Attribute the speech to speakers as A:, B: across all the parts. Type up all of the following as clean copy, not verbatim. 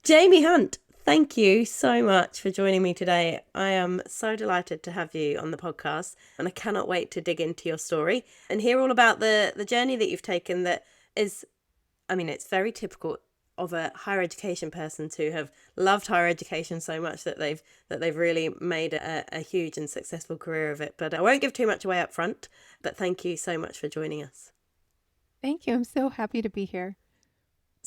A: Jaime Hunt, thank you so much for joining me today. I am so delighted to have you on the podcast, and I cannot wait to dig into your story and hear all about the journey that you've taken that is, it's very typical of a higher education person to have loved higher education so much that they've really made a huge and successful career of it. But I won't give too much away up front, but thank you so much for joining us.
B: Thank you. I'm so happy to be here.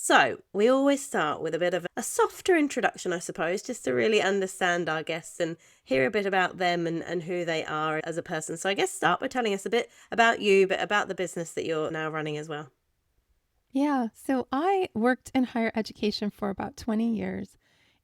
A: So we always start with a bit of a softer introduction, I suppose, just to really understand our guests and hear a bit about them and who they are as a person. So I guess start by telling us a bit about you, but about the business that you're now running as well.
B: Yeah. So I worked in higher education for about 20 years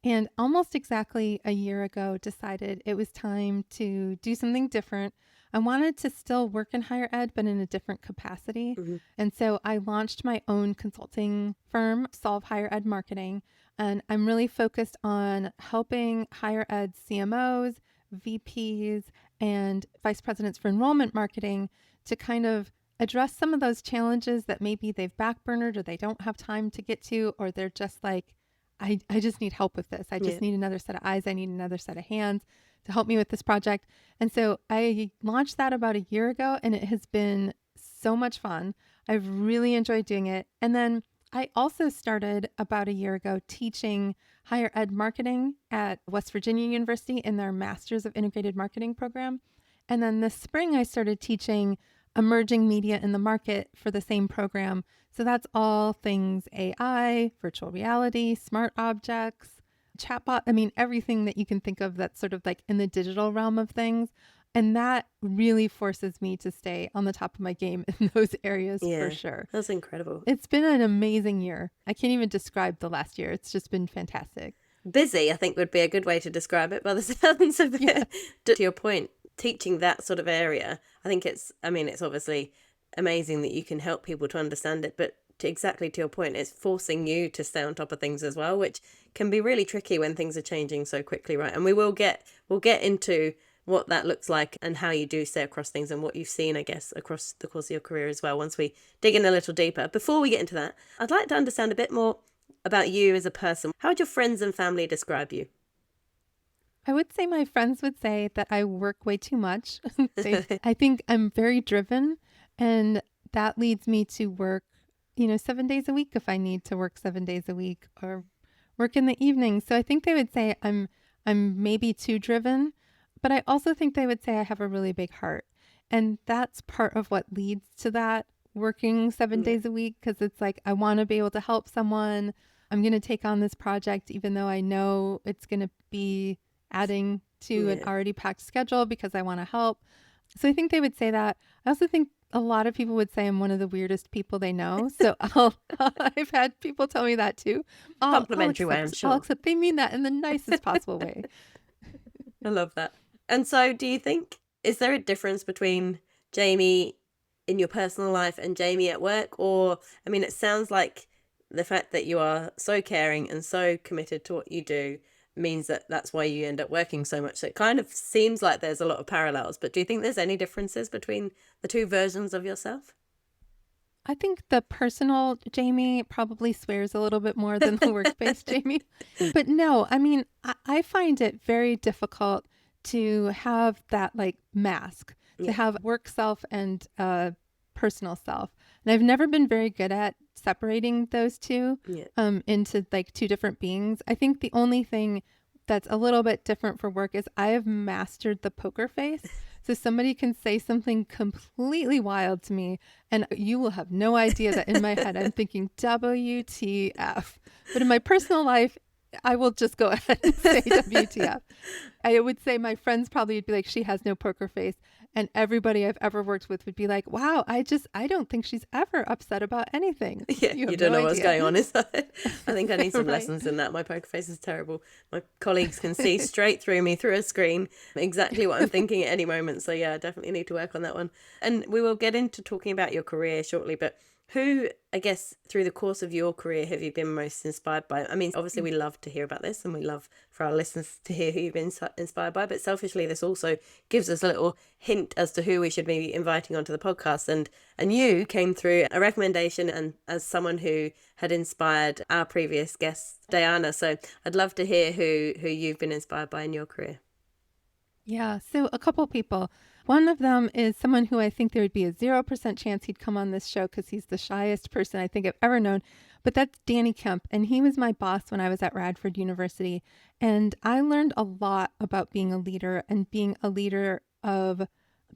B: and almost exactly a year ago decided it was time to do something different. I wanted to still work in higher ed, but in a different capacity.
A: Mm-hmm.
B: And so I launched my own consulting firm, Solve Higher Ed Marketing. And I'm really focused on helping higher ed CMOs, VPs, and vice presidents for enrollment marketing to kind of address some of those challenges that maybe they've backburnered or they don't have time to get to, or they're just like, I just need help with this. I just need another set of eyes. I need another set of hands to help me with this project. And so I launched that about a year ago, and it has been so much fun. I've really enjoyed doing it. And then I also started about a year ago teaching higher ed marketing at West Virginia University in their Masters of Integrated Marketing program. And then this spring, I started teaching emerging media in the market for the same program. So that's all things AI, virtual reality, smart objects, chatbot. Everything that you can think of that's sort of like in the digital realm of things. And that really forces me to stay on the top of my game in those areas for sure.
A: That's incredible.
B: It's been an amazing year. I can't even describe the last year. It's just been fantastic.
A: Busy, I think, would be a good way to describe it by the sounds of it. Yeah. To your point, teaching that sort of area, I think it's obviously amazing that you can help people to understand it, but exactly to your point, it's forcing you to stay on top of things as well, which can be really tricky when things are changing so quickly, right? And we'll get into what that looks like and how you do stay across things and what you've seen, I guess, across the course of your career as well, once we dig in a little deeper. Before we get into that, I'd like to understand a bit more about you as a person. How would your friends and family describe you?
B: I would say my friends would say that I work way too much. I think I'm very driven, and that leads me to work, 7 days a week if I need to work 7 days a week, or work in the evening. So I think they would say I'm maybe too driven, but I also think they would say I have a really big heart. And that's part of what leads to that working 7 days a week, because it's like I want to be able to help someone. I'm going to take on this project even though I know it's going to be adding to an already packed schedule because I want to help. So I think they would say that. I also think a lot of people would say I'm one of the weirdest people they know. So I've had people tell me that too.
A: Complimentary way, I'm sure.
B: I'll accept. They mean that in the nicest possible way.
A: I love that. And so do you think, is there a difference between Jaime in your personal life and Jaime at work? Or, it sounds like the fact that you are so caring and so committed to what you do means that that's why you end up working so much. So it kind of seems like there's a lot of parallels, but do you think there's any differences between the two versions of yourself?
B: I think the personal Jaime probably swears a little bit more than the work-based Jaime. But no, I find it very difficult to have that like mask, to have work self and personal self. And I've never been very good at separating those two into like two different beings. I think the only thing that's a little bit different for work is I have mastered the poker face. So somebody can say something completely wild to me and you will have no idea that in my head I'm thinking WTF. But in my personal life, I will just go ahead and say WTF. I would say my friends probably would be like, she has no poker face. And everybody I've ever worked with would be like, wow, I don't think she's ever upset about anything.
A: Yeah, you don't know what's going on inside. I think I need some lessons in that. My poker face is terrible. My colleagues can see straight through me through a screen exactly what I'm thinking at any moment. So yeah, I definitely need to work on that one. And we will get into talking about your career shortly, but Who, I guess, through the course of your career, have you been most inspired by? I mean, obviously, we love to hear about this and we love for our listeners to hear who you've been inspired by. But selfishly, this also gives us a little hint as to who we should be inviting onto the podcast. And you came through a recommendation and as someone who had inspired our previous guest, Diana. So I'd love to hear who you've been inspired by in your career.
B: Yeah, so a couple people. One of them is someone who I think there would be a 0% chance he'd come on this show because he's the shyest person I think I've ever known. But that's Danny Kemp. And he was my boss when I was at Radford University. And I learned a lot about being a leader and being a leader of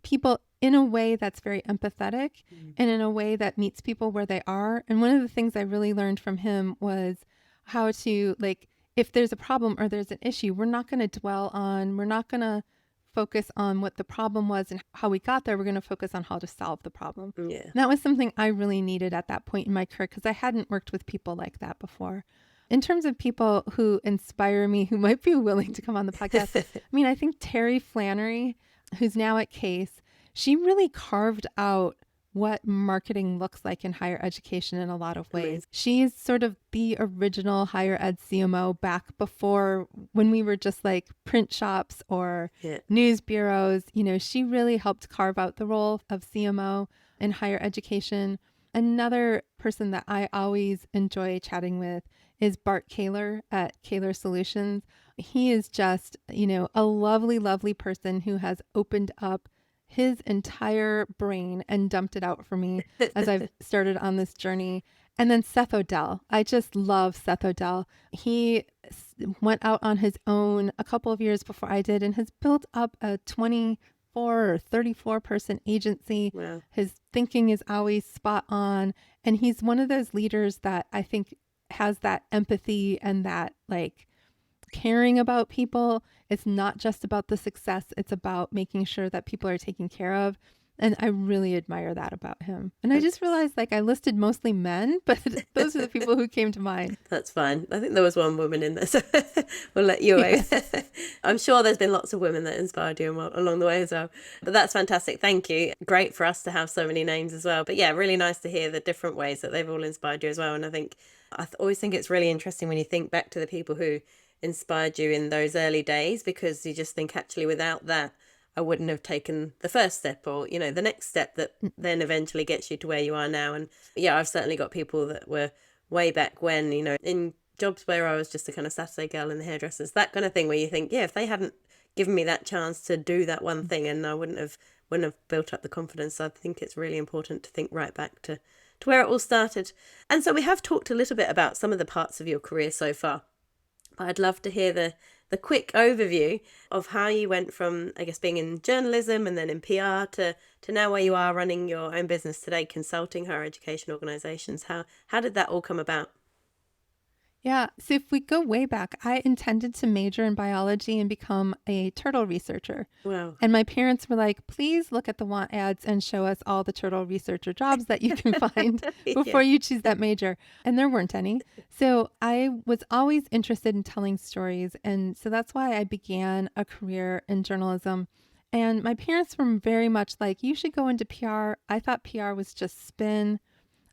B: people in a way that's very empathetic and in a way that meets people where they are. And one of the things I really learned from him was how to, like, if there's a problem or there's an issue, we're not going to we're not going to focus on what the problem was and how we got there. We're going to focus on how to solve the problem.
A: Yeah.
B: And that was something I really needed at that point in my career because I hadn't worked with people like that before. In terms of people who inspire me, who might be willing to come on the podcast, I mean, I think Terry Flannery, who's now at Case, she really carved out what marketing looks like in higher education in a lot of ways.
A: Amazing.
B: She's sort of the original higher ed CMO back before when we were just like print shops or news bureaus. You know, she really helped carve out the role of CMO in higher education. Another person that I always enjoy chatting with is Bart Kaler at Kaler Solutions. He is just, you know, a lovely, lovely person who has opened up his entire brain and dumped it out for me as I've started on this journey. And then Seth Odell. I just love Seth Odell. He went out on his own a couple of years before I did and has built up a 24 or 34 person agency.
A: Wow.
B: His thinking is always spot on. And he's one of those leaders that I think has that empathy and that like caring about people. It's not just about the success. It's about making sure that people are taken care of. And I really admire that about him. And I just realized like I listed mostly men, but those are the people who came to mind.
A: That's fine. I think there was one woman in there, so we'll let you away. I'm sure there's been lots of women that inspired you along the way as well. But that's fantastic. Thank you. Great for us to have so many names as well. But yeah, really nice to hear the different ways that they've all inspired you as well. And I think always think it's really interesting when you think back to the people who inspired you in those early days, because you just think actually without that I wouldn't have taken the first step or, you know, the next step that then eventually gets you to where you are now. And yeah, I've certainly got people that were way back when, you know, in jobs where I was just a kind of Saturday girl in the hairdressers, that kind of thing where you think, yeah, if they hadn't given me that chance to do that one thing, and I wouldn't have built up the confidence. I think it's really important to think right back to where it all started. And so we have talked a little bit about some of the parts of your career so far. I'd love to hear the quick overview of how you went from, I guess, being in journalism and then in PR to now where you are running your own business today, consulting higher education organizations. How did that all come about?
B: Yeah. So if we go way back, I intended to major in biology and become a turtle researcher.
A: Wow.
B: And my parents were like, please look at the want ads and show us all the turtle researcher jobs that you can find before you choose that major. And there weren't any. So I was always interested in telling stories. And so that's why I began a career in journalism. And my parents were very much like, you should go into PR. I thought PR was just spin.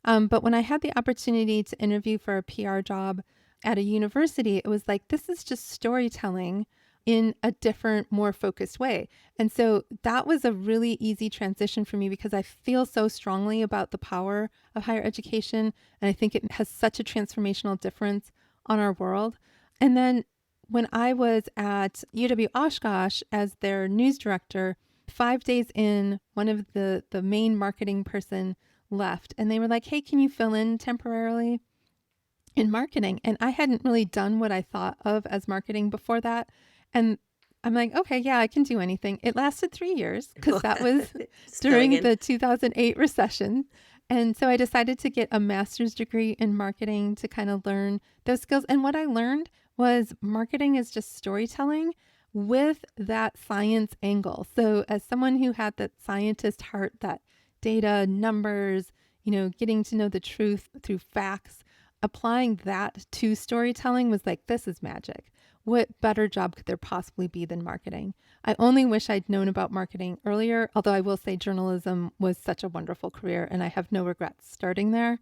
B: But when I had the opportunity to interview for a PR job at a university, it was like, this is just storytelling in a different, more focused way. And so that was a really easy transition for me because I feel so strongly about the power of higher education. And I think it has such a transformational difference on our world. And then when I was at UW Oshkosh as their news director, 5 days in, one of the main marketing person left and they were like, hey, can you fill in temporarily in marketing? And I hadn't really done what I thought of as marketing before that. And I'm like, okay, yeah, I can do anything. It lasted 3 years because that was during the 2008 recession. And so I decided to get a master's degree in marketing to kind of learn those skills. And what I learned was marketing is just storytelling with that science angle. So as someone who had that scientist heart, that data, numbers, you know, getting to know the truth through facts, applying that to storytelling was like, this is magic. What better job could there possibly be than marketing? I only wish I'd known about marketing earlier, although I will say journalism was such a wonderful career and I have no regrets starting there.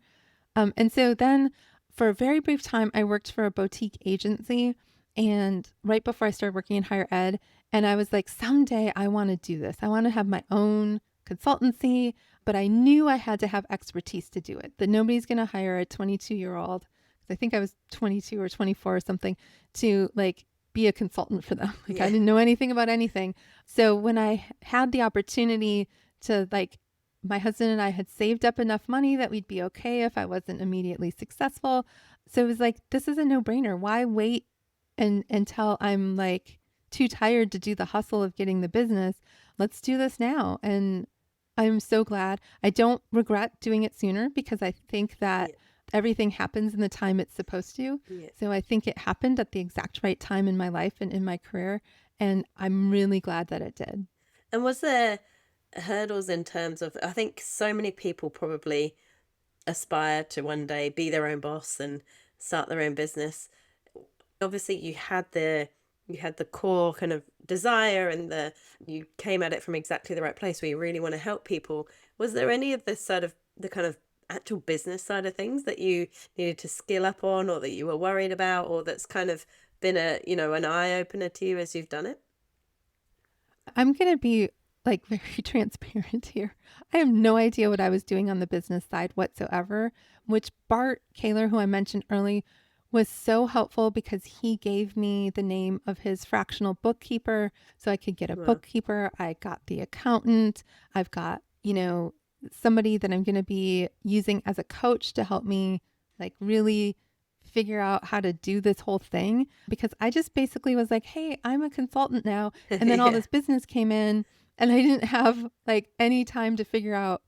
B: And so then for a very brief time, I worked for a boutique agency. And right before I started working in higher ed, and I was like, someday I want to do this. I want to have my own consultancy, but I knew I had to have expertise to do it, that nobody's going to hire a 22-year-old, because I think I was 22 or 24 or something, to like be a consultant for them. Like I didn't know anything about anything. So when I had the opportunity to like, my husband and I had saved up enough money that we'd be okay if I wasn't immediately successful. So it was like, this is a no-brainer. Why wait until I'm like too tired to do the hustle of getting the business? Let's do this now. And I'm so glad. I don't regret doing it sooner because I think that everything happens in the time it's supposed to.
A: Yeah.
B: So I think it happened at the exact right time in my life and in my career. And I'm really glad that it did.
A: And was there hurdles in terms of, I think so many people probably aspire to one day be their own boss and start their own business. Obviously you had the core kind of desire, and you came at it from exactly the right place where you really want to help people. Was there any of this sort of the kind of actual business side of things that you needed to skill up on, or that you were worried about, or that's kind of been an eye opener to you as you've done it?
B: I'm going to be like very transparent here. I have no idea what I was doing on the business side whatsoever, which Bart Kaler, who I mentioned early, was so helpful because he gave me the name of his fractional bookkeeper so I could get a bookkeeper. I got the accountant. I've got, somebody that I'm going to be using as a coach to help me like really figure out how to do this whole thing, because I just basically was like, hey, I'm a consultant now. And then all this business came in and I didn't have like any time to figure out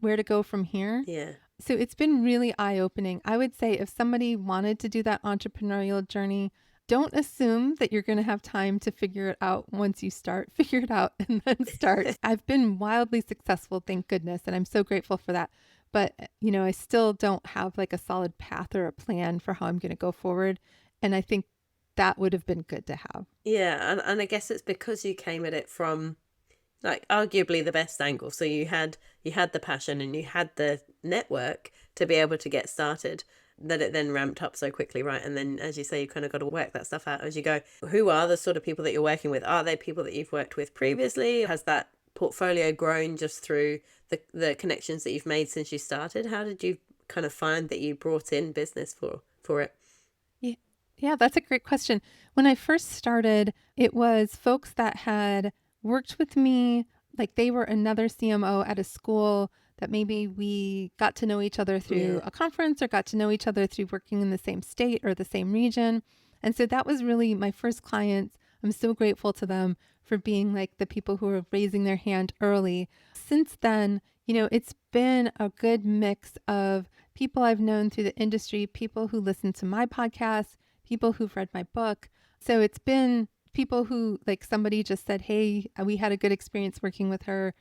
B: where to go from here.
A: Yeah.
B: So it's been really eye-opening. I would say if somebody wanted to do that entrepreneurial journey, don't assume that you're going to have time to figure it out once you start. Figure it out and then start. I've been wildly successful, thank goodness, and I'm so grateful for that. But, I still don't have like a solid path or a plan for how I'm going to go forward. And I think that would have been good to have.
A: Yeah, and I guess it's because you came at it from like arguably the best angle. So you had the passion and you had the network to be able to get started, that it then ramped up so quickly, right? And then, as you say, you kind of got to work that stuff out as you go. Who are the sort of people that you're working with? Are they people that you've worked with previously? Has that portfolio grown just through the connections that you've made since you started? How did you kind of find that you brought in business for it?
B: Yeah, that's a great question. When I first started, it was folks that had worked with me, like they were another CMO at a school that maybe we got to know each other through a conference or got to know each other through working in the same state or the same region. And so that was really my first clients. I'm so grateful to them for being like the people who were raising their hand early. Since then, it's been a good mix of people I've known through the industry, people who listen to my podcast, people who've read my book. So it's been people who, like, somebody just said, hey, we had a good experience working with her.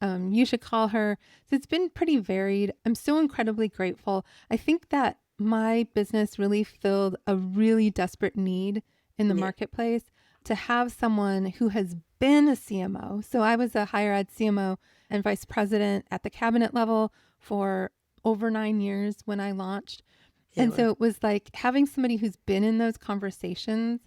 B: You should call her. So it's been pretty varied. I'm so incredibly grateful. I think that my business really filled a really desperate need in the marketplace to have someone who has been a CMO. So I was a higher ed CMO and vice president at the cabinet level for over 9 years when I launched.
A: Yeah,
B: And so it was like having somebody who's been in those conversations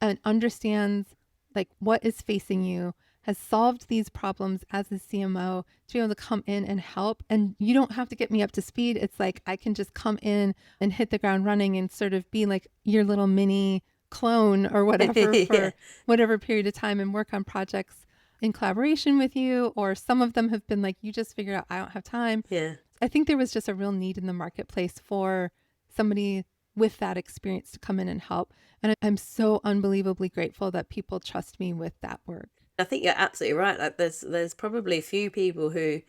B: and understands like what is facing you, has solved these problems as a CMO, to be able to come in and help. And you don't have to get me up to speed. It's like I can just come in and hit the ground running and sort of be like your little mini clone or whatever for whatever period of time and work on projects in collaboration with you. Or some of them have been like, you just figured out I don't have time.
A: Yeah.
B: I think there was just a real need in the marketplace for somebody with that experience to come in and help. And I'm so unbelievably grateful that people trust me with that work.
A: I think you're absolutely right. Like there's probably a few people who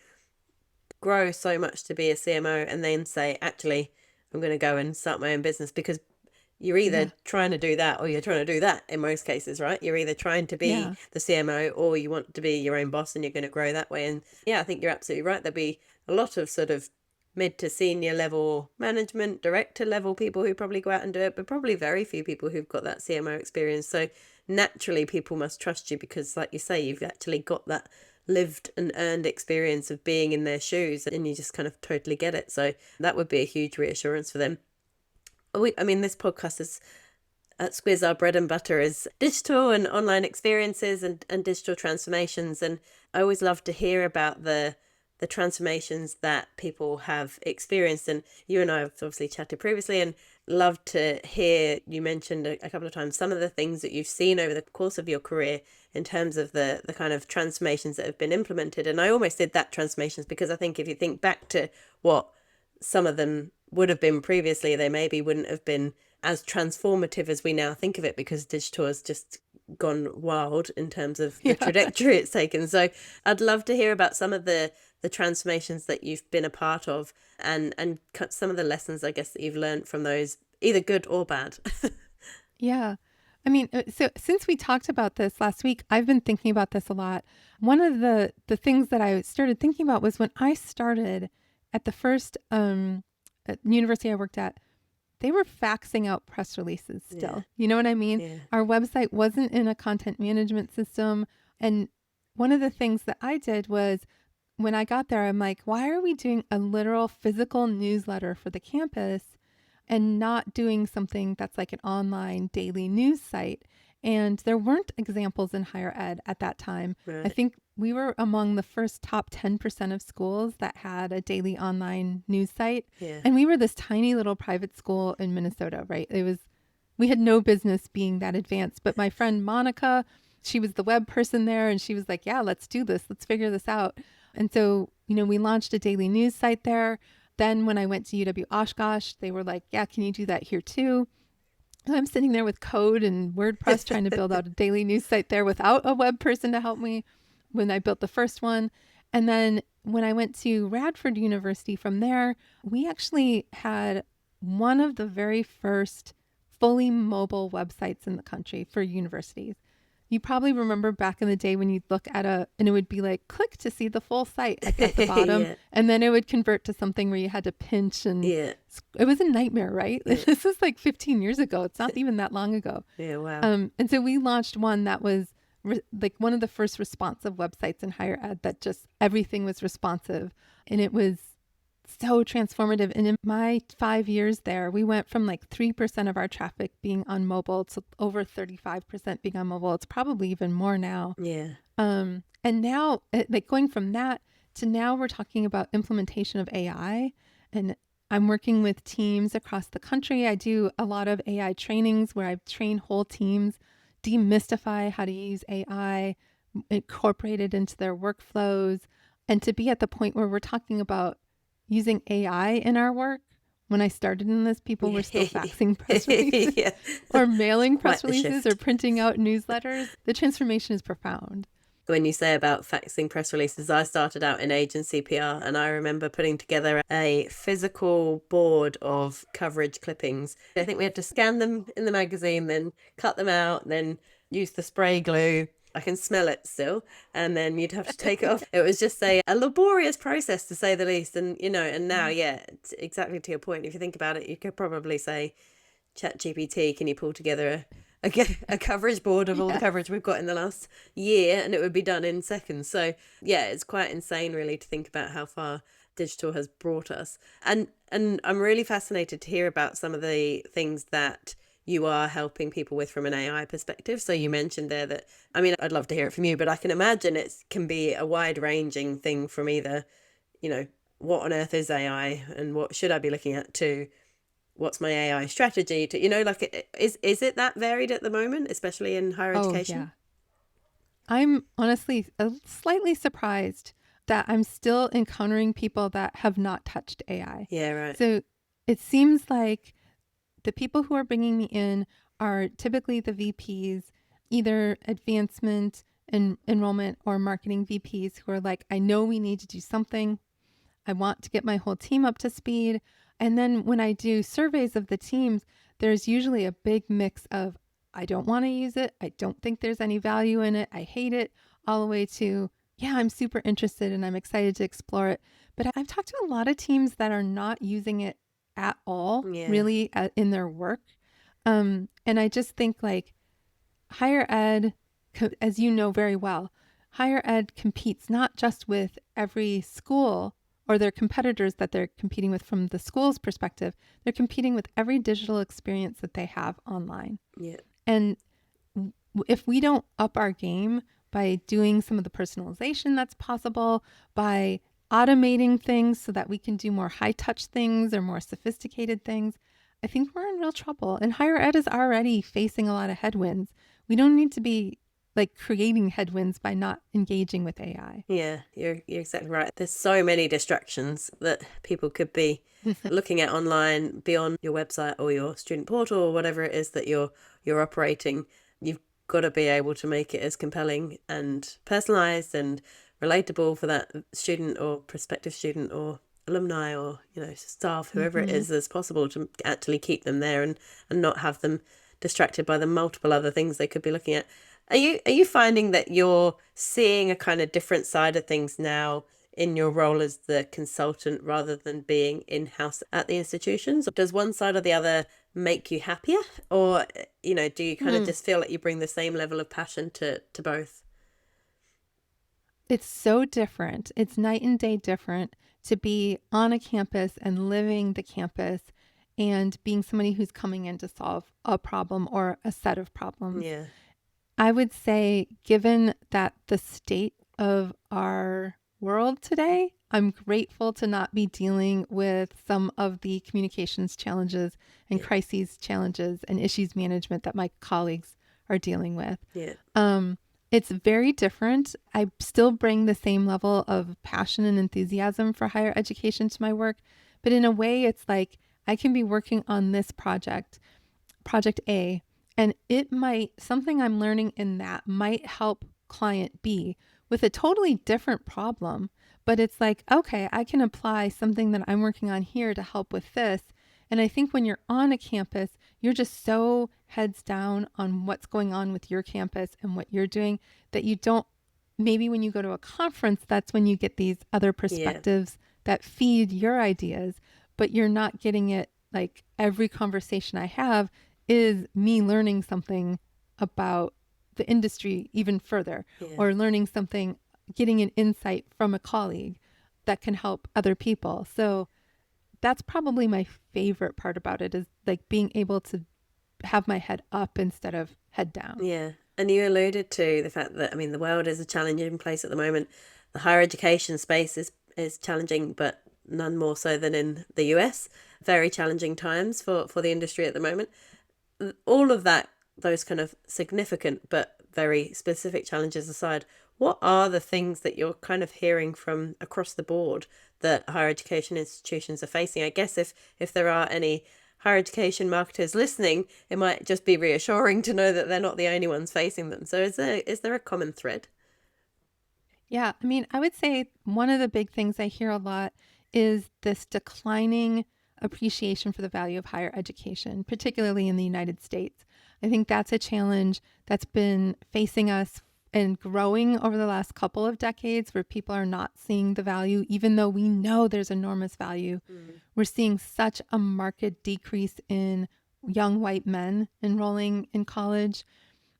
A: grow so much to be a CMO and then say, actually, I'm going to go and start my own business, because you're either trying to do that or you're trying to do that in most cases, right? You're either trying to be the CMO or you want to be your own boss and you're going to grow that way. And yeah, I think you're absolutely right. There'll be a lot of sort of mid to senior level management, director level people who probably go out and do it, but probably very few people who've got that CMO experience. So naturally people must trust you because, like you say, you've actually got that lived and earned experience of being in their shoes, and you just kind of totally get it. So that would be a huge reassurance for them. I mean, this podcast is at Squiz, our bread and butter is digital and online experiences and digital transformations. And I always love to hear about the transformations that people have experienced. And you and I have obviously chatted previously, and love to hear, you mentioned a couple of times some of the things that you've seen over the course of your career in terms of the kind of transformations that have been implemented. And I almost did that transformations because I think if you think back to what some of them would have been previously, they maybe wouldn't have been as transformative as we now think of it, because digital has just gone wild in terms of the trajectory it's taken. So I'd love to hear about some of the transformations that you've been a part of, and some of the lessons, I guess, that you've learned from those, either good or bad.
B: Yeah. I mean, so since we talked about this last week, I've been thinking about this a lot. One of the things that I started thinking about was when I started at the first university I worked at, they were faxing out press releases still.
A: Yeah.
B: You know what I mean?
A: Yeah.
B: Our website wasn't in a content management system. And one of the things that I did was when I got there, I'm like, why are we doing a literal physical newsletter for the campus and not doing something that's like an online daily news site? And there weren't examples in higher ed at that time.
A: Right.
B: I think we were among the first top 10% of schools that had a daily online news site.
A: Yeah.
B: And we were this tiny little private school in Minnesota, right? We had no business being that advanced. But my friend Monica, she was the web person there, and she was like, yeah, let's do this. Let's figure this out. And so, we launched a daily news site there. Then when I went to UW Oshkosh, they were like, yeah, can you do that here too? And I'm sitting there with code and WordPress trying to build out a daily news site there without a web person to help me when I built the first one. And then when I went to Radford University from there, we actually had one of the very first fully mobile websites in the country for universities. You probably remember back in the day when you'd look at and it would be like, click to see the full site like at the bottom.
A: Yeah.
B: And then it would convert to something where you had to pinch, and
A: Yeah.
B: it was a nightmare, right?
A: Yeah.
B: This is like 15 years ago. It's not even that long ago.
A: Yeah. Wow.
B: And so we launched one that was like one of the first responsive websites in higher ed, that just everything was responsive. And it was so transformative. And in my 5 years there, we went from like 3% of our traffic being on mobile to over 35% being on mobile. It's probably even more now.
A: Yeah.
B: And now, like going from that to now, we're talking about implementation of AI. And I'm working with teams across the country. I do a lot of AI trainings where I train whole teams, demystify how to use AI, incorporate it into their workflows, and to be at the point where we're talking about using AI in our work. When I started in this, people were still faxing press releases
A: Yeah.
B: or mailing press
A: Quite the
B: releases
A: shift.
B: or printing out newsletters. The transformation is profound.
A: When you say about faxing press releases, I started out in agency PR, and I remember putting together a physical board of coverage clippings. I think we had to scan them in the magazine, then cut them out, then use the spray glue. I can smell it still. And then you'd have to take it off. It was just a laborious process, to say the least. And, and now, yeah, it's exactly to your point. If you think about it, you could probably say, ChatGPT, can you pull together a coverage board of all the coverage we've got in the last year, and it would be done in seconds. So yeah, it's quite insane really to think about how far digital has brought us. And I'm really fascinated to hear about some of the things that you are helping people with from an AI perspective. So you mentioned there that, I mean, I'd love to hear it from you, but I can imagine it can be a wide ranging thing from either, what on earth is AI and what should I be looking at, to what's my AI strategy, to, like, is it that varied at the moment, especially in higher education?
B: Yeah. I'm honestly slightly surprised that I'm still encountering people that have not touched AI.
A: Yeah, right.
B: So it seems like the people who are bringing me in are typically the VPs, either advancement and enrollment or marketing VPs, who are like, I know we need to do something. I want to get my whole team up to speed. And then when I do surveys of the teams, there's usually a big mix of, I don't want to use it, I don't think there's any value in it, I hate it, all the way to, yeah, I'm super interested and I'm excited to explore it. But I've talked to a lot of teams that are not using it at all,
A: Yeah.
B: really, in their work. And I just think like higher ed, as you know very well, higher ed competes not just with every school or their competitors that they're competing with from the school's perspective, they're competing with every digital experience that they have online.
A: Yeah.
B: And if we don't up our game by doing some of the personalization that's possible, by automating things so that we can do more high touch things or more sophisticated things, I think we're in real trouble. And higher ed is already facing a lot of headwinds. We don't need to be like creating headwinds by not engaging with AI.
A: Yeah, you're exactly right. There's so many distractions that people could be looking at online beyond your website or your student portal or whatever it is that you're operating. You've got to be able to make it as compelling and personalized and relatable for that student or prospective student or alumni or staff, whoever it is, as possible, to actually keep them there and not have them distracted by the multiple other things they could be looking at. Are you finding that you're seeing a kind of different side of things now in your role as the consultant rather than being in-house at the institutions? Does one side or the other make you happier? Or, do you kind of just feel like you bring the same level of passion to both?
B: It's so different. It's night and day different to be on a campus and living the campus and being somebody who's coming in to solve a problem or a set of problems.
A: Yeah.
B: I would say, given that the state of our world today, I'm grateful to not be dealing with some of the communications challenges and
A: Yeah.
B: crises challenges and issues management that my colleagues are dealing with.
A: Yeah.
B: It's very different. I still bring the same level of passion and enthusiasm for higher education to my work, but in a way, it's like I can be working on this project, Project A, and something I'm learning in that might help client B with a totally different problem. But it's like, okay, I can apply something that I'm working on here to help with this. And I think when you're on a campus, you're just so heads down on what's going on with your campus and what you're doing that you don't, maybe when you go to a conference, that's when you get these other
A: Yeah.
B: perspectives that feed your ideas, but you're not getting it like every conversation I have is me learning something about the industry even further,
A: Yeah.
B: or learning something, getting an insight from a colleague that can help other people. So that's probably my favorite part about it, is like being able to have my head up instead of head down.
A: Yeah. And you alluded to the fact that, the world is a challenging place at the moment. The higher education space is challenging, but none more so than in the US. Very challenging times for the industry at the moment. All of that, those kind of significant but very specific challenges aside, what are the things that you're kind of hearing from across the board that higher education institutions are facing? I guess if there are any higher education marketers listening, it might just be reassuring to know that they're not the only ones facing them. So is there a common thread?
B: Yeah, I mean, I would say one of the big things I hear a lot is this declining appreciation for the value of higher education, particularly in the United States. I think that's a challenge that's been facing us and growing over the last couple of decades, where people are not seeing the value, even though we know there's enormous value. We're seeing such a marked decrease in young white men enrolling in college.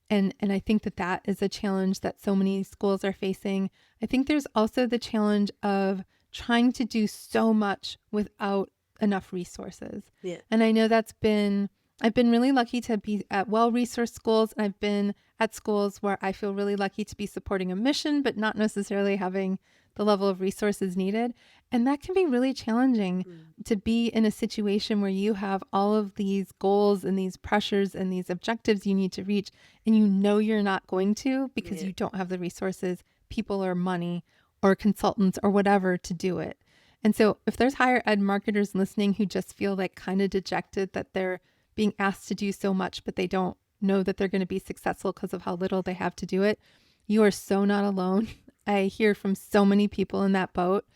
B: And I think that is a challenge that so many schools are facing. I think there's also the challenge of trying to do so much without enough resources.
A: Yeah.
B: And I know I've been really lucky to be at well-resourced schools, and I've been at schools where I feel really lucky to be supporting a mission, but not necessarily having the level of resources needed. And that can be really challenging to be in a situation where you have all of these goals and these pressures and these objectives you need to reach, and you know you're not going to because
A: Yeah.
B: you don't have the resources, people, or money, or consultants, or whatever to do it. And so if there's higher ed marketers listening who just feel like kind of dejected that they're being asked to do so much, but they don't know that they're going to be successful because of how little they have to do it, you are so not alone. I hear from so many people in that boat.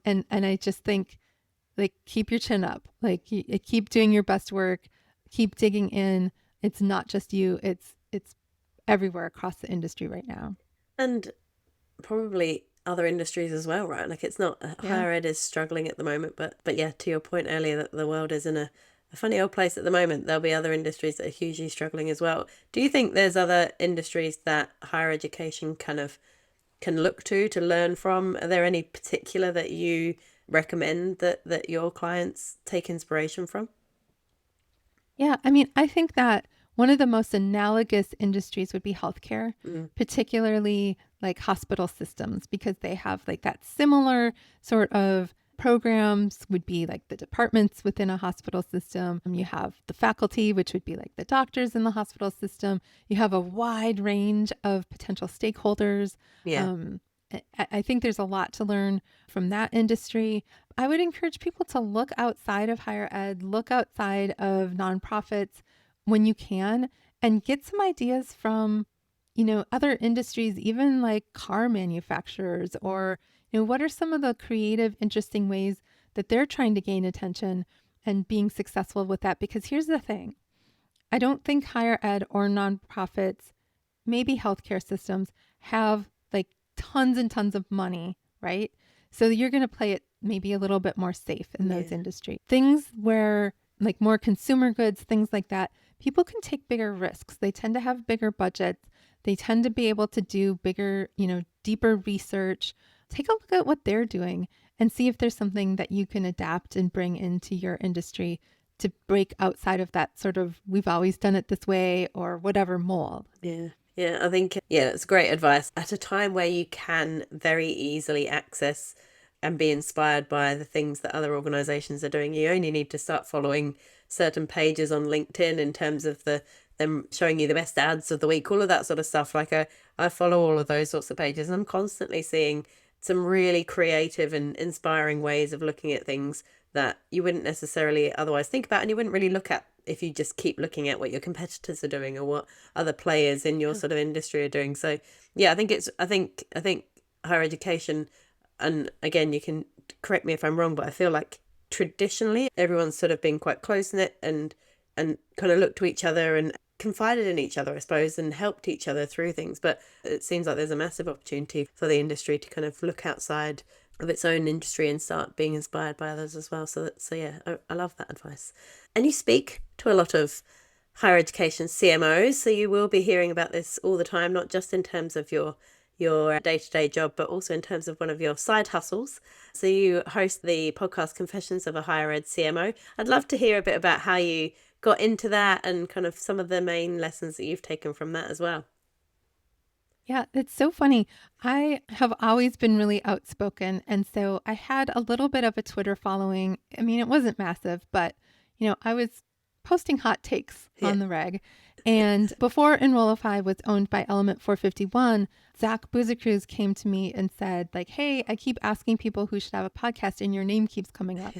B: And I just think, like, keep your chin up, like keep doing your best work, keep digging in. It's not just you, it's everywhere across the industry right now.
A: And probably other industries as well, right? Like it's not
B: Yeah.
A: higher ed is struggling at the moment, but yeah, to your point earlier that the world is in a funny old place at the moment. There'll be other industries that are hugely struggling as well. Do you think there's other industries that higher education kind of can look to learn from? Are there any particular that you recommend that your clients take inspiration from?
B: Yeah, I mean, I think that one of the most analogous industries would be healthcare,
A: Mm,
B: particularly like hospital systems, because they have like that similar sort of programs would be like the departments within a hospital system. You have the faculty, which would be like the doctors in the hospital system. You have a wide range of potential stakeholders.
A: yeah.
B: Um, I think there's a lot to learn from that industry. I would encourage people to look outside of higher ed, look outside of nonprofits when you can, and get some ideas from, other industries, even like car manufacturers, or, what are some of the creative, interesting ways that they're trying to gain attention and being successful with that? Because here's the thing, I don't think higher ed or nonprofits, maybe healthcare systems, have like tons and tons of money, right? So you're going to play it maybe a little bit more safe in those
A: Yeah.
B: industries. Things where like more consumer goods, things like that, people can take bigger risks. They tend to have bigger budgets. They tend to be able to do bigger, deeper research. Take a look at what they're doing and see if there's something that you can adapt and bring into your industry to break outside of that sort of we've always done it this way or whatever mold.
A: Yeah. Yeah, I think, yeah, it's great advice. At a time where you can very easily access and be inspired by the things that other organizations are doing, you only need to start following certain pages on LinkedIn in terms of them showing you the best ads of the week, all of that sort of stuff. Like I follow all of those sorts of pages, and I'm constantly seeing some really creative and inspiring ways of looking at things that you wouldn't necessarily otherwise think about, and you wouldn't really look at if you just keep looking at what your competitors are doing or what other players in your sort of industry are doing. So yeah, I think higher education, and again, you can correct me if I'm wrong, but I feel like traditionally everyone's sort of been quite close knit and kind of looked to each other and confided in each other, I suppose, and helped each other through things. But it seems like there's a massive opportunity for the industry to kind of look outside of its own industry and start being inspired by others as well. So yeah, I love that advice. And you speak to a lot of higher education CMOs, so you will be hearing about this all the time, not just in terms of your day-to-day job, but also in terms of one of your side hustles. So you host the podcast Confessions of a Higher Ed CMO. I'd love to hear a bit about how you got into that and kind of some of the main lessons that you've taken from that as well.
B: Yeah, it's so funny. I have always been really outspoken. And so I had a little bit of a Twitter following. I mean, it wasn't massive, but, I was posting hot takes
A: Yeah.
B: on the reg. And before Enrollify was owned by Element 451, Zach Buzicruz came to me and said, like, hey, I keep asking people who should have a podcast and your name keeps coming up.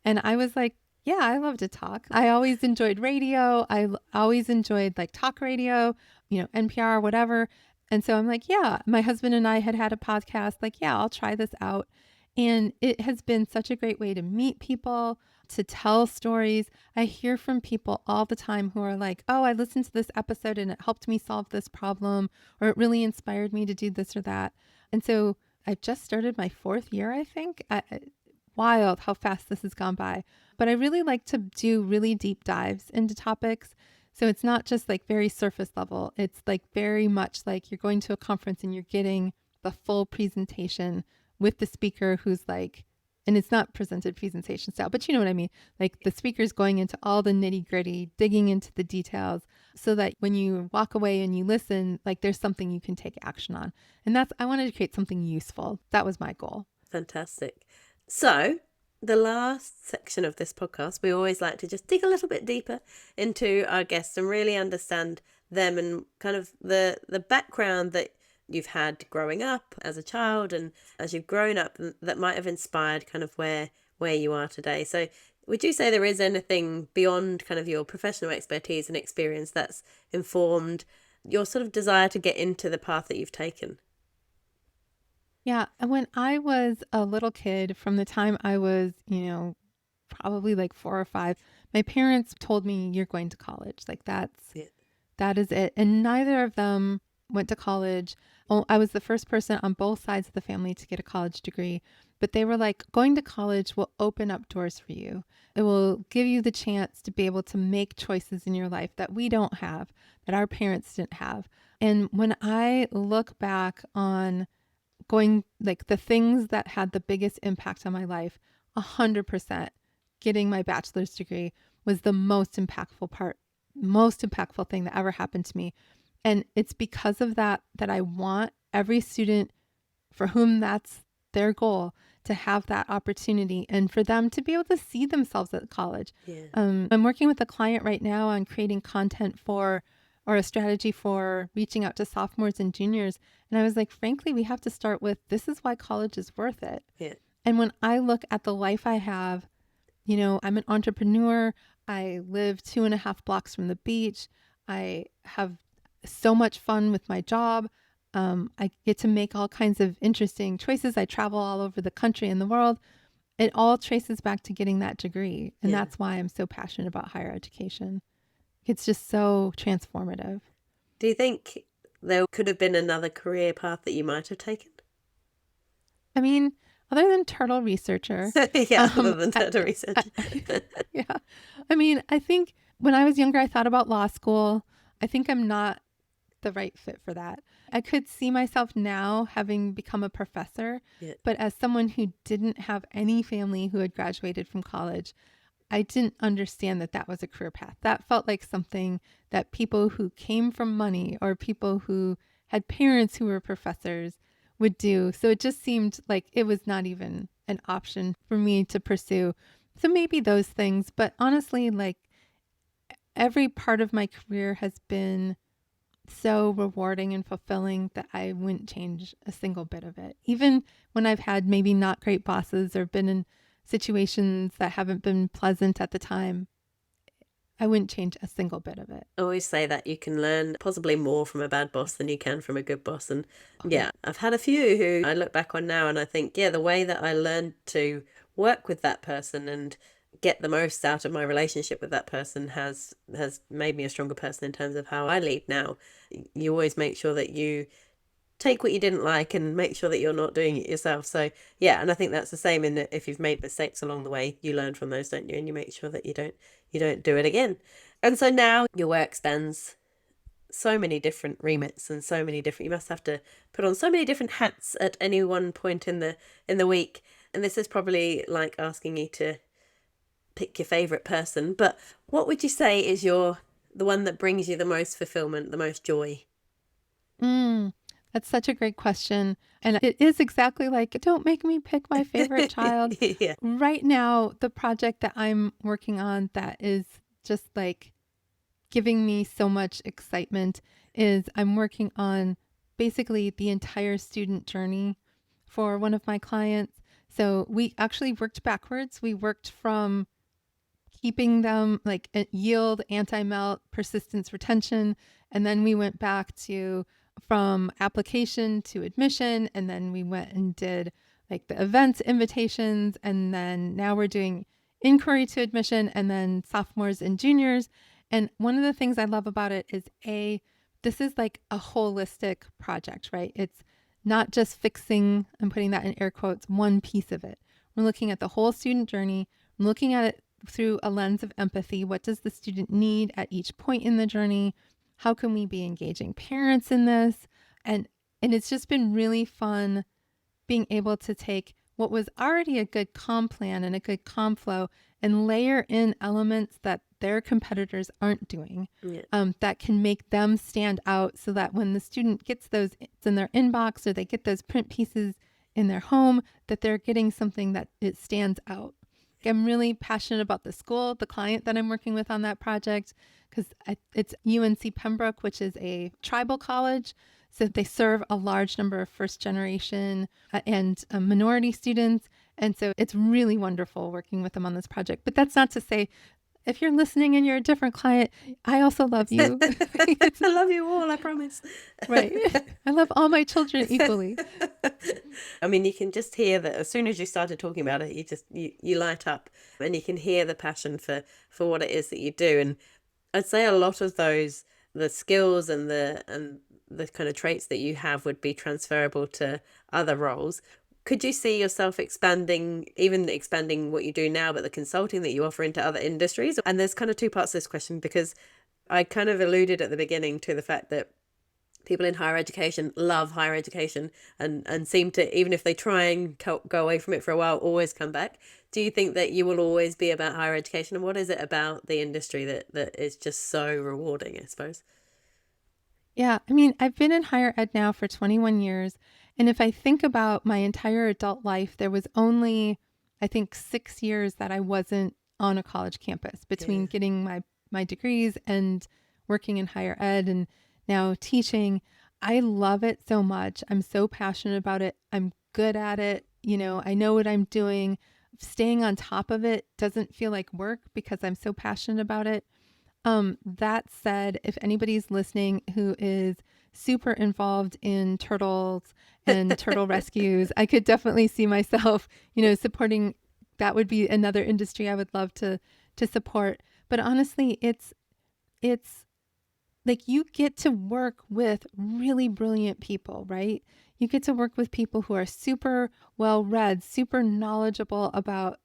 B: And I was like, yeah, I love to talk. I always enjoyed radio. Always enjoyed like talk radio, NPR, whatever. And so I'm like, yeah, my husband and I had a podcast. Like, yeah, I'll try this out. And it has been such a great way to meet people, to tell stories. I hear from people all the time who are like, oh, I listened to this episode and it helped me solve this problem, or it really inspired me to do this or that. And so I just started my 4th year, I think. Wild how fast this has gone by. But I really like to do really deep dives into topics. So it's not just like very surface level. It's like very much like you're going to a conference and you're getting the full presentation with the speaker who's like, and it's not presented presentation style, but you know what I mean? Like the speaker's going into all the nitty gritty, digging into the details so that when you walk away and you listen, like there's something you can take action on. And I wanted to create something useful. That was my goal.
A: Fantastic. So, the last section of this podcast, we always like to just dig a little bit deeper into our guests and really understand them and kind of the background that you've had growing up as a child and as you've grown up that might have inspired kind of where you are today. So, would you say there is anything beyond kind of your professional expertise and experience that's informed your sort of desire to get into the path that you've taken?
B: Yeah. And when I was a little kid, from the time I was, probably like 4 or 5, my parents told me, you're going to college. Like
A: Yeah.
B: that is it. And neither of them went to college. Oh, I was the first person on both sides of the family to get a college degree, but they were like, going to college will open up doors for you. It will give you the chance to be able to make choices in your life that we don't have, that our parents didn't have. And when I look back on going, like the things that had the biggest impact on my life, 100% getting my bachelor's degree was the most impactful thing that ever happened to me. And it's because of that that I want every student for whom that's their goal to have that opportunity and for them to be able to see themselves at college.
A: Yeah.
B: I'm working with a client right now on creating content for or a strategy for reaching out to sophomores and juniors. And I was like, frankly, we have to start with this is why college is worth it.
A: Yeah.
B: And when I look at the life I have, you know, I'm an entrepreneur. I live 2.5 blocks from the beach. I have so much fun with my job. I get to make all kinds of interesting choices. I travel all over the country and the world. It all traces back to getting that degree. And
A: Yeah.
B: that's why I'm so passionate about higher education. It's just so transformative.
A: Do you think there could have been another career path that you might have taken?
B: I mean, other than turtle researcher,
A: Yeah, other than data research.
B: yeah. I mean, I think when I was younger, I thought about law school. I think I'm not the right fit for that. I could see myself now having become a professor,
A: Yeah.
B: but as someone who didn't have any family who had graduated from college, I didn't understand that that was a career path. That felt like something that people who came from money or people who had parents who were professors would do. So it just seemed like it was not even an option for me to pursue. So maybe those things, but honestly, like every part of my career has been so rewarding and fulfilling that I wouldn't change a single bit of it. Even when I've had maybe not great bosses or been in situations that haven't been pleasant at the time, I wouldn't change a single bit of it.
A: I always say that you can learn possibly more from a bad boss than you can from a good boss. And yeah, I've had a few who I look back on now and I think, yeah, the way that I learned to work with that person and get the most out of my relationship with that person has made me a stronger person in terms of how I lead now. You always make sure that you take what you didn't like and make sure that you're not doing it yourself. So yeah, and I think that's the same in that if you've made mistakes along the way, you learn from those, don't you? And you make sure that you don't do it again. And so now your work spans so many different remits and so many different, you must have to put on so many different hats at any one point in the week. And this is probably like asking you to pick your favorite person, but what would you say is the one that brings you the most fulfillment, the most joy?
B: That's such a great question. And it is exactly like, don't make me pick my favorite child.
A: Yeah.
B: Right now, the project that I'm working on that is just like giving me so much excitement is I'm working on basically the entire student journey for one of my clients. So we actually worked backwards. We worked from keeping them like at yield, anti-melt, persistence, retention. And then we went back to from application to admission. And then we went and did like the events invitations. And then now we're doing inquiry to admission and then sophomores and juniors. And one of the things I love about it is this is like a holistic project, right? It's not just fixing, I'm putting that in air quotes, one piece of it. We're looking at the whole student journey, looking at it through a lens of empathy. What does the student need at each point in the journey? How can we be engaging parents in this? And it's just been really fun being able to take what was already a good comm plan and a good comm flow and layer in elements that their competitors aren't doing, that can make them stand out so that when the student gets those in their inbox or they get those print pieces in their home, that they're getting something that it stands out. I'm really passionate about the school, the client that I'm working with on that project, because it's UNC Pembroke, which is a tribal college. So they serve a large number of first generation and minority students. And so it's really wonderful working with them on this project. But that's not to say, if you're listening and you're a different client, I also love you.
A: I love you all, I promise.
B: Right. I love all my children equally.
A: I mean, you can just hear that as soon as you started talking about it, you light up and you can hear the passion for what it is that you do. And I'd say a lot of those the skills and the kind of traits that you have would be transferable to other roles. Could you see yourself expanding what you do now, but the consulting that you offer into other industries? And there's kind of two parts to this question, because I kind of alluded at the beginning to the fact that people in higher education love higher education and seem to, even if they try and go away from it for a while, always come back. Do you think that you will always be about higher education? And what is it about the industry that is just so rewarding, I suppose?
B: Yeah, I mean, I've been in higher ed now for 21 years. And if I think about my entire adult life, there was only, I think, 6 years that I wasn't on a college campus between
A: Yeah.
B: getting my degrees and working in higher ed and now teaching. I love it so much. I'm so passionate about it. I'm good at it. I know what I'm doing. Staying on top of it doesn't feel like work because I'm so passionate about it. That said, if anybody's listening who is super involved in turtles and turtle rescues, I could definitely see myself, supporting. That would be another industry I would love to support. But honestly, it's like you get to work with really brilliant people, right? You get to work with people who are super well read, super knowledgeable about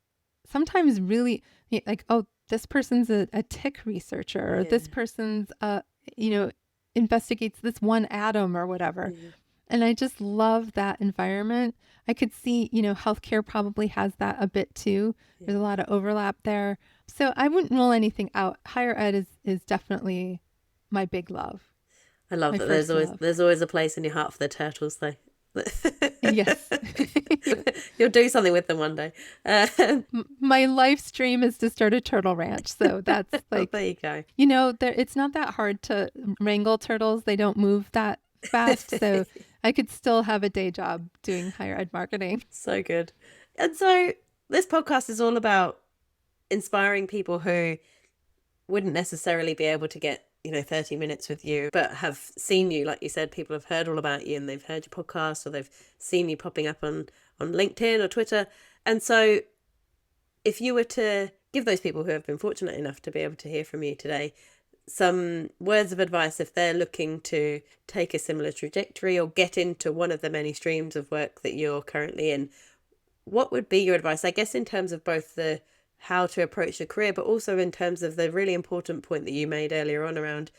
B: sometimes really like, oh, this person's a tick researcher, or
A: Yeah.
B: this person's, investigates this one atom or whatever.
A: Yeah.
B: And I just love that environment. I could see, healthcare probably has that a bit too.
A: Yeah.
B: There's a lot of overlap there. So I wouldn't rule anything out. Higher ed is definitely my big love.
A: I love
B: My
A: that
B: first love.
A: there's always a place in your heart for the turtles, though.
B: Yes.
A: You'll do something with them one day.
B: My life's dream is to start a turtle ranch. So that's like,
A: there you go.
B: it's not that hard to wrangle turtles. They don't move that fast. So I could still have a day job doing higher ed marketing.
A: So good. And so this podcast is all about inspiring people who wouldn't necessarily be able to get 30 minutes with you, but have seen you. Like you said, people have heard all about you and they've heard your podcast, or they've seen you popping up on LinkedIn or Twitter. And so if you were to give those people who have been fortunate enough to be able to hear from you today some words of advice, if they're looking to take a similar trajectory or get into one of the many streams of work that you're currently in, what would be your advice? I guess in terms of both the how to approach a career, but also in terms of the really important point that you made earlier on around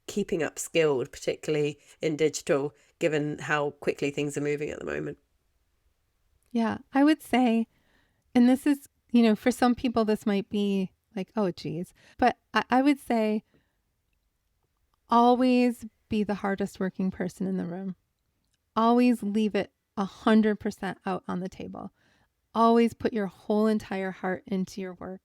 A: keeping up skilled, particularly in digital, given how quickly things are moving at the moment.
B: Yeah, I would say, and this is, for some people, this might be like, oh, geez, but I would say always be the hardest working person in the room. Always leave it 100% out on the table. Always put your whole entire heart into your work.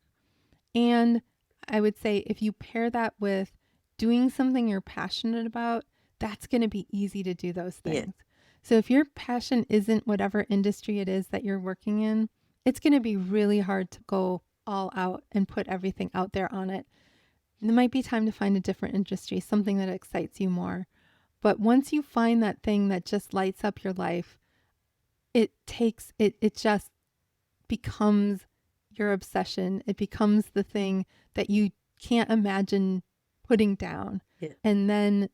B: And I would say if you pair that with doing something you're passionate about, that's going to be easy to do those things. Yeah. So if your passion isn't whatever industry it is that you're working in, it's going to be really hard to go all out and put everything out there on it. It might be time to find a different industry, something that excites you more. But once you find that thing that just lights up your life, it just becomes your obsession. It becomes the thing that you can't imagine putting down. Yeah. And then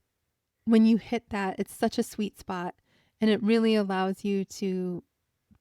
B: when you hit that, it's such a sweet spot, and it really allows you to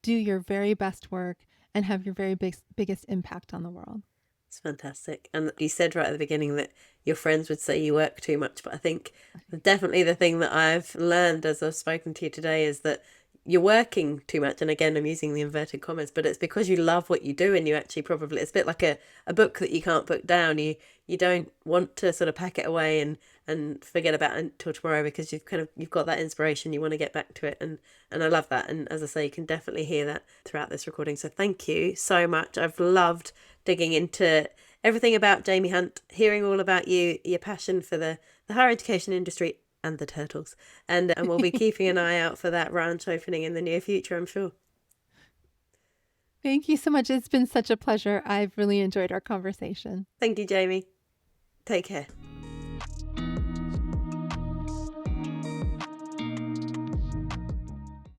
B: do your very best work and have your very biggest impact on the world.
A: It's fantastic. And you said right at the beginning that your friends would say you work too much, but I think definitely the thing that I've learned as I've spoken to you today is that you're working too much. And again, I'm using the inverted commas, but it's because you love what you do, and you actually probably, it's a bit like a book that you can't put down. You don't want to sort of pack it away and forget about it until tomorrow, because you've got that inspiration. You want to get back to it. And I love that. And as I say, you can definitely hear that throughout this recording. So thank you so much. I've loved digging into everything about Jaime Hunt, hearing all about you, your passion for the higher education industry and the turtles. And we'll be keeping an eye out for that ranch opening in the near future, I'm sure.
B: Thank you so much. It's been such a pleasure. I've really enjoyed our conversation.
A: Thank you, Jaime. Take care.